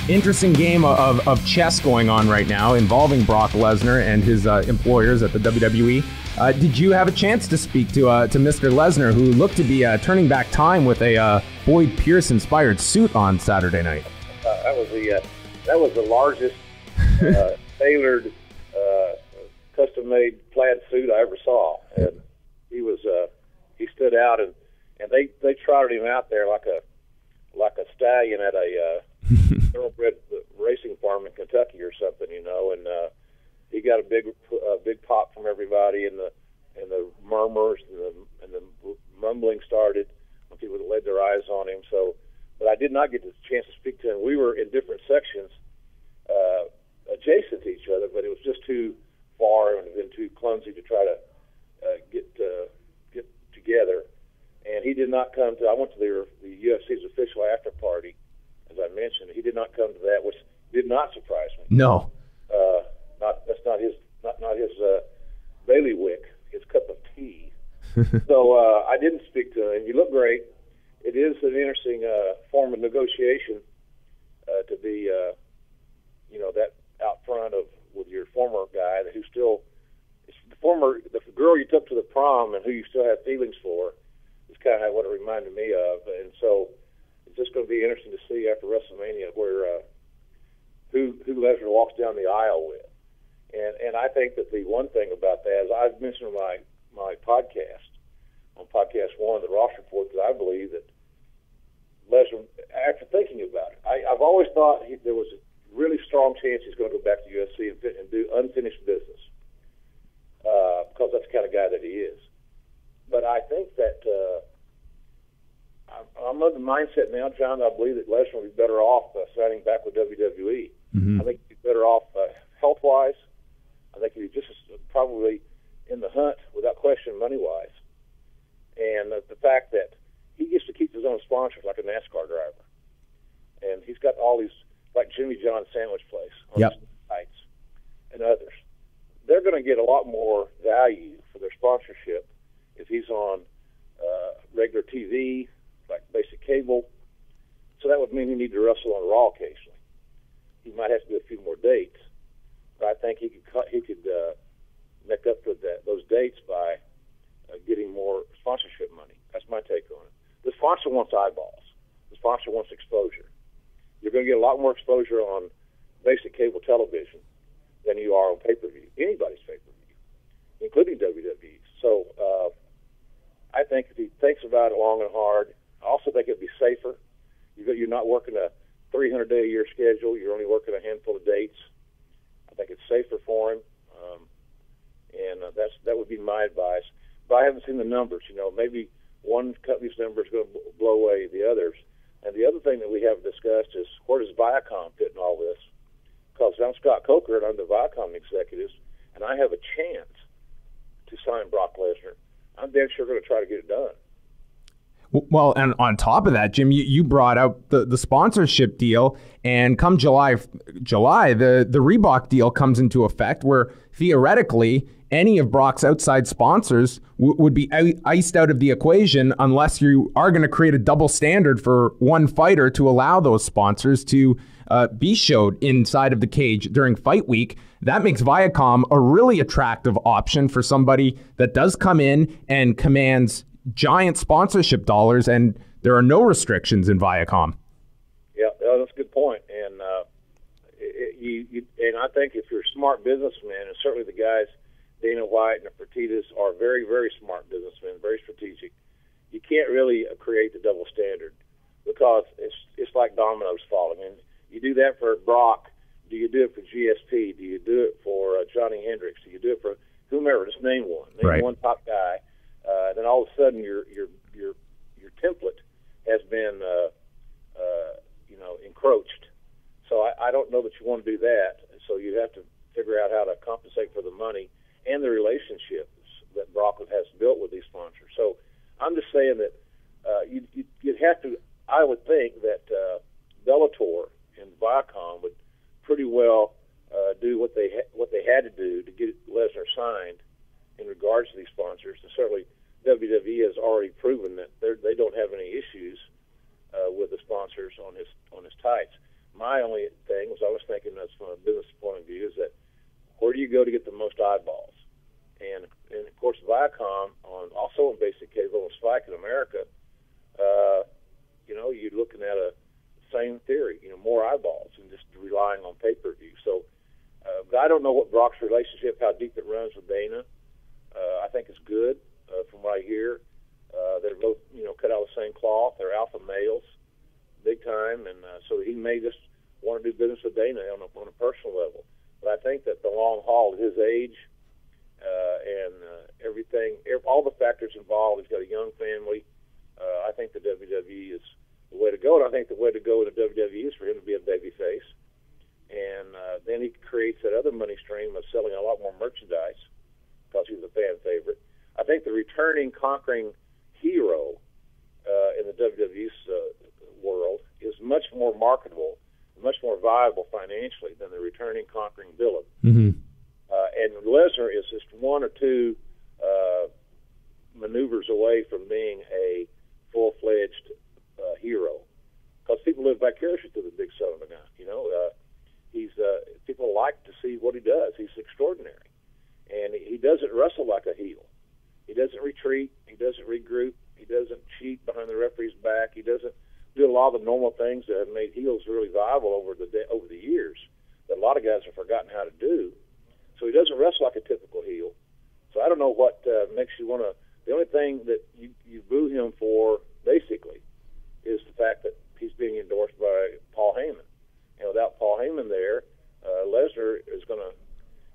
interesting game of chess going on right now involving Brock Lesnar and his employers at the WWE. Did you have a chance to speak to Mr. Lesnar, who looked to be turning back time with a Boyd Pierce-inspired suit on Saturday night? That was the largest tailored, custom-made plaid suit I ever saw, and he stood out, and they trotted him out there like a stallion at a thoroughbred racing farm in Kentucky or something, and he got a big pop from everybody, and the murmurs and the mumbling started when people laid their eyes on him. So, but I did not get the chance to speak to him. We were in different sections adjacent to each other, but it was just too far and been too clumsy to try to get together. And he did not come to. I went to the UFC's official after party, as I mentioned. He did not come to that, which did not surprise me. No, that's not his bailiwick, his cup of tea. So I didn't speak to him. He looked great. It is an interesting form of negotiation to be, that out front with your former guy who's still the girl you took to the prom and who you still have feelings for. Is kind of what it reminded me of, and so it's just going to be interesting to see after WrestleMania where who Lesnar walks down the aisle with. And I think that the one thing about that is I've mentioned in my podcast, on Podcast 1, the Ross Report, that I believe that Lesnar, after thinking about it, I've always thought there was a really strong chance he's going to go back to UFC and do unfinished business because that's the kind of guy that he is. But I think that I'm of the mindset now, John, that I believe that Lesnar will be better off signing back with WWE. Mm-hmm. I think he'd be better off health-wise. I think he'd be just probably in the hunt, without question, money-wise. And the fact that he gets to keep his own sponsors like a NASCAR driver. And he's got all these, like Jimmy John's Sandwich Place on Yep. his sites and others. They're going to get a lot more value for their sponsorship if he's on regular TV, like basic cable. So that would mean he need to wrestle on Raw occasionally. He might have to do a few more dates, but I think he could make up for those dates by getting more sponsorship money. That's my take on it. The sponsor wants eyeballs. The sponsor wants exposure. You're going to get a lot more exposure on basic cable television than you are on pay-per-view, anybody's pay-per-view, including WWE. So I think if he thinks about it long and hard, I also think it'd be safer. You're not working a 300-day-a-year schedule. You're only working a handful of dates. I think it's safer for him, and that would be my advice. But I haven't seen the numbers. Maybe one company's number is going to blow away the others. And the other thing that we haven't discussed is where does Viacom fit in all this? Because I'm Scott Coker, and I'm the Viacom executives, and I have a chance to sign Brock Lesnar. I'm damn sure going to try to get it done. Well, and on top of that, Jim, you brought out the sponsorship deal, and come July, the Reebok deal comes into effect, where theoretically any of Brock's outside sponsors would be iced out of the equation unless you are going to create a double standard for one fighter to allow those sponsors to be showed inside of the cage during fight week. That makes Viacom a really attractive option for somebody that does come in and commands giant sponsorship dollars, and there are no restrictions in Viacom. Yeah, that's a good point. And and I think if you're a smart businessman, and certainly the guys, Dana White and the Fertittas are very, very smart businessmen, very strategic, you can't really create the double standard because it's like dominoes falling. And you do that for Brock. Do you do it for GSP? Do you do it for Johnny Hendricks? Do you do it for whomever? Just name one. Name one top guy. Then all of a sudden your template has been encroached. So I don't know that you want to do that. So you have to figure out how to compensate for the money and the relationships that Brock has built with these sponsors. So I'm just saying that you'd have to. I would think that Bellator and Viacom would pretty well do what they had to do to get Lesnar signed in regards to these sponsors. And certainly WWE has already proven that they don't have any issues with the sponsors on his tights. My only back in America, you're looking at a same theory, more eyeballs and just relying on pay-per-view. So I don't know what Brock's relationship, how deep it runs with Dana. I think it's good from what I hear. They're both, cut out of the same cloth. They're alpha males, big time, and so he may just want to do business with Dana on a personal level. But I think that the long haul at his age and everything, all the factors involved, he's got a young family. I think the WWE is the way to go, and I think the way to go in the WWE is for him to be a babyface. And then he creates that other money stream of selling a lot more merchandise because he's a fan favorite. I think the returning conquering hero in the WWE's world is much more marketable, much more viable financially than the returning conquering villain. Mm-hmm. And Lesnar is just one or two maneuvers away from being a full-fledged hero, because people live vicariously through the big son of a gun. People like to see what he does. He's extraordinary, and he doesn't wrestle like a heel. He doesn't retreat. He doesn't regroup. He doesn't cheat behind the referee's back. He doesn't do a lot of the normal things that have made heels really viable over the years that a lot of guys have forgotten how to do. So he doesn't wrestle like a typical heel. So I don't know what makes you want to. The only thing that you boo him for, basically, is the fact that he's being endorsed by Paul Heyman. And without Paul Heyman there, Lesnar is going to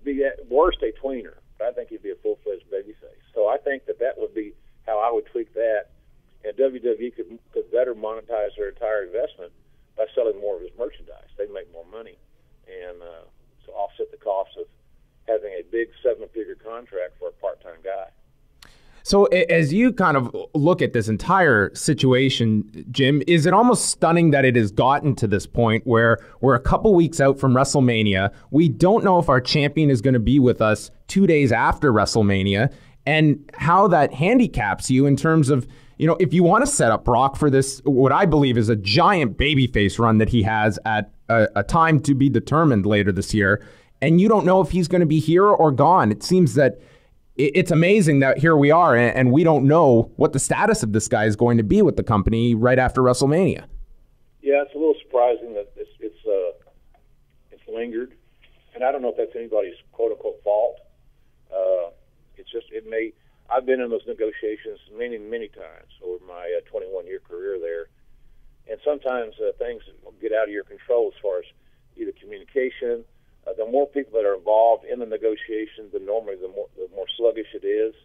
be at worst a tweener. But I think he'd be a full-fledged babyface. So I think that would be how I would tweak that. And WWE could better monetize their entire investment by selling more of his merchandise. They'd make more money, and so offset the cost of having a big 7-figure contract for a part-time guy. So as you kind of look at this entire situation, Jim, is it almost stunning that it has gotten to this point where we're a couple weeks out from WrestleMania? We don't know if our champion is going to be with us 2 days after WrestleMania, and how that handicaps you in terms of, if you want to set up Brock for this, what I believe is a giant babyface run that he has at a time to be determined later this year, and you don't know if he's going to be here or gone. It seems that it's amazing that here we are, and we don't know what the status of this guy is going to be with the company right after WrestleMania. Yeah, it's a little surprising that it's lingered, and I don't know if that's anybody's quote-unquote fault. I've been in those negotiations many, many times over my 21-year career there, and sometimes things get out of your control as far as either communication. The more people that are involved in the negotiations, normally the more sluggish it is.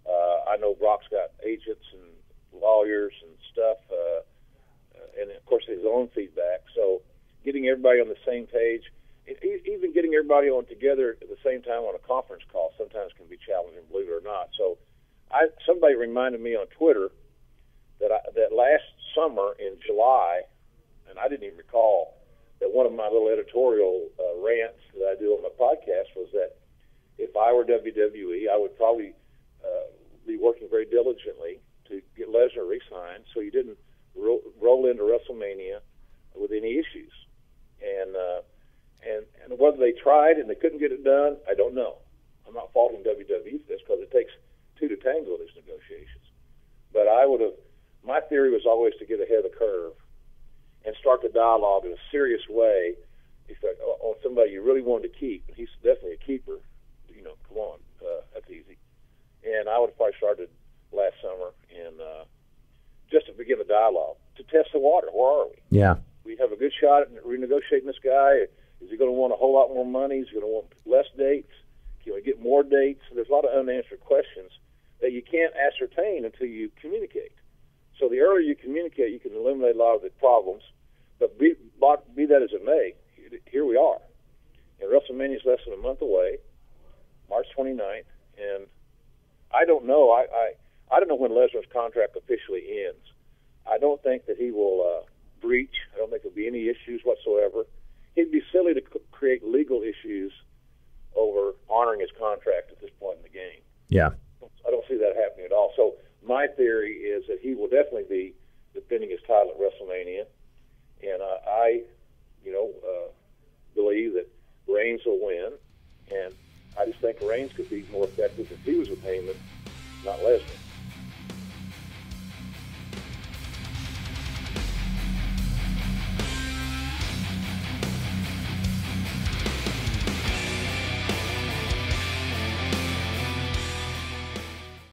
I know Brock's got agents and lawyers and stuff, and of course his own feedback. So getting everybody on the same page, even getting everybody on together at the same time on a conference call, sometimes can be challenging, believe it or not. So somebody reminded me on Twitter that last summer in July, and I didn't even recall, that one of my little editorial rants that I do on my podcast was that if I were WWE, I would probably be working very diligently to get Lesnar re-signed so you didn't roll into WrestleMania with any issues. And whether they tried and they couldn't get it done, I don't know. I'm not faulting WWE for this because it takes two to tango in these negotiations. But my theory was always to get ahead of the curve and start the dialogue in a serious way. On somebody you really wanted to keep, and he's definitely a keeper. Come on, that's easy. And I would have probably started last summer, and just to begin the dialogue, to test the water. Where are we? Yeah. We have a good shot at renegotiating this guy. Is he going to want a whole lot more money? Is he going to want less dates? Can we get more dates? There's a lot of unanswered questions that you can't ascertain until you communicate. So the earlier you communicate, you can eliminate a lot of the problems. But be that as it may, here we are. And WrestleMania is less than a month away, March 29th. And I don't know. I don't know when Lesnar's contract officially ends. I don't think that he will breach. I don't think there'll be any issues whatsoever. It'd be silly to create legal issues over honoring his contract at this point in the game. Yeah. I don't see that happening at all. So my theory is that he will definitely be defending his title at WrestleMania. And I believe that Reigns will win. And I just think Reigns could be more effective if he was with Heyman, not Lesnar.